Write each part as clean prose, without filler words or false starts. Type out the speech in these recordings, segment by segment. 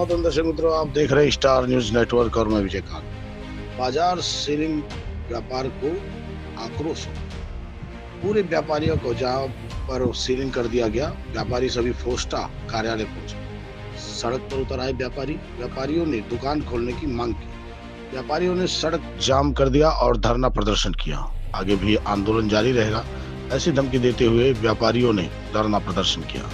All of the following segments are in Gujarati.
मोहतरम दर्शक मित्रों, आप देख रहे हैं स्टार न्यूज नेटवर्क और मैं विजयकांत। बाजार सीलिंग व्यापार को आक्रोश हो, पूरे व्यापारियों को जहां पर सीलिंग कर दिया गया, व्यापारी सभी फोस्टा कार्यालय पहुंचे। सड़क पर उतर आए व्यापारियों ने दुकान खोलने की मांग की। व्यापारियों ने सड़क जाम कर दिया और धरना प्रदर्शन किया। आगे भी आंदोलन जारी रहेगा, ऐसी धमकी देते हुए व्यापारियों ने धरना प्रदर्शन किया।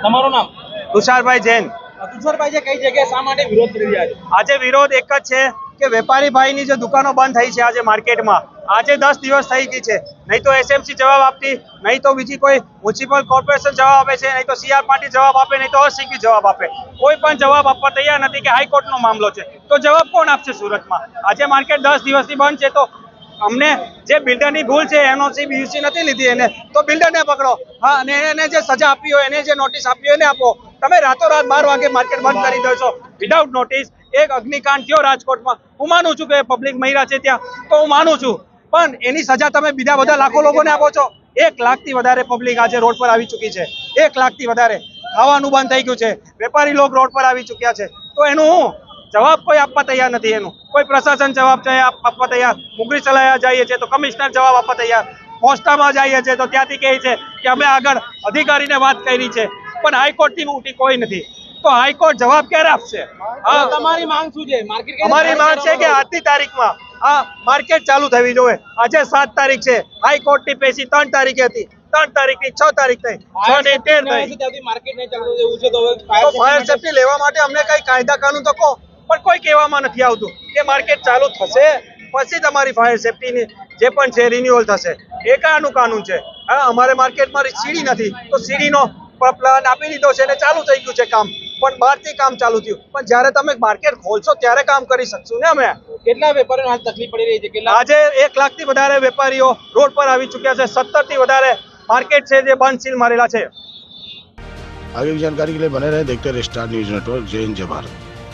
તમારું નામ? તુષારભાઈ જૈન। તુષારભાઈ, જે કઈ જગ્યાએ શા માટે વિરોધ કરી રહ્યા છે? આજે વિરોધ એક જ છે કે વેપારી ભાઈની જે દુકાનો બંધ થઈ છે આજે માર્કેટમાં, આજે 10 દિવસ થઈ ગઈ છે। નહીં તો એસએમસી જવાબ આપતી, નહીં તો બીજી કોઈ મ્યુનિસિપલ કોર્પોરેશન જવાબ આપે છે, નહીં તો સીઆર પાર્ટી જવાબ આપે, નહીં તો અસીપી જવાબ આપે। કોઈ પણ જવાબ આપવા તૈયાર નથી કે હાઈકોર્ટનો મામલો છે તો જવાબ કોણ આપશે સુરતમાં? આજે માર્કેટ 10 દિવસથી બંધ છે તો અમને જે બિલ્ડરની ભૂલ છે એનઓસી બીયુસી નથી લીધી એને તો બિલ્ડરને પકડો, હા, અને એને જે સજા આપી હોય, એને જે નોટિસ આપી હોય એને આપો। તમે રાતોરાત 12 વાગે માર્કેટ બંધ કરી દો છો વિધાઉટ નોટિસ। એક અગ્નિકાંડ થયો રાજકોટમાં, હું માનું છું કે પબ્લિક મહિલા છે ત્યાં, તો હું માનું છું, પણ એની સજા તમે બીજા બધા લાખો લોકોને આપો છો। 1 લાખથી વધારે પબ્લિક આજે રોડ પર આવી ચૂકી છે, 1 લાખથી વધારે। ખાવાનું બંધ થઈ ગયું છે, વેપારી લોકો રોડ પર આવી ચૂક્યા છે, તો એનું જવાબ કોઈ આપવા તૈયાર નથી। એનું કોઈ પ્રશાસન જવાબ આપવા તૈયાર, મુગરી ચલાયા જઈએ છે તો કમિશનર જવાબ આપવા તૈયાર, પોસ્ટામાં જઈએ છે તો ત્યાંથી કહે છે કે અમે આગળ અધિકારીને વાત કરી છે, પણ હાઈકોર્ટથી ઉઠી કોઈ નથી। તો હાઈકોર્ટ જવાબ ક્યારે આપશે? તમારી માંગ શું છે? માર્કેટ અમારી માંગ છે કે આજની તારીખમાં આ માર્કેટ ચાલુ થવી જોઈએ। આજે 7 તારીખ છે, હાઈકોર્ટની પેશી 3 તારીખે હતી, 3 તારીખની 6 તારીખ થઈ, 6 ને 13 થઈ। માર્કેટ નહીં ચાલુ એવું છે તો ફાયર સેફટી લેવા માટે અમને કઈ કાયદા કાનૂન તો કહો, પણ કોઈ કહેવામાં નથી આવતું કે માર્કેટ ચાલુ થશે પછી તમારી ફાયર સેફટીની જે પણ છે રિન્યુઅલ થશે। એ કાનું કાનૂન છે? હા, અમારે માર્કેટમાં સીડી નથી તો સીડીનો પ્લાન આપી દીધો છે અને ચાલુ થઈ ગયું છે કામ, પણ બહારથી કામ ચાલુ થયું, પણ જ્યારે તમે માર્કેટ ખોલશો ત્યારે કામ કરી શકશું ને અમે। કેટલા વેપારીઓને હાલ તકલીફ પડી રહી છે? આજે 1 લાખથી વધારે વેપારીઓ રોડ પર આવી ચૂક્યા છે, 70 થી વધારે માર્કેટ છે જે બંધ સીલ મારેલા છે। आगे की जानकारी के लिए बने रहे, देखते रहे स्टार न्यूज नेटवर्क। जय हिंद, जय भारत।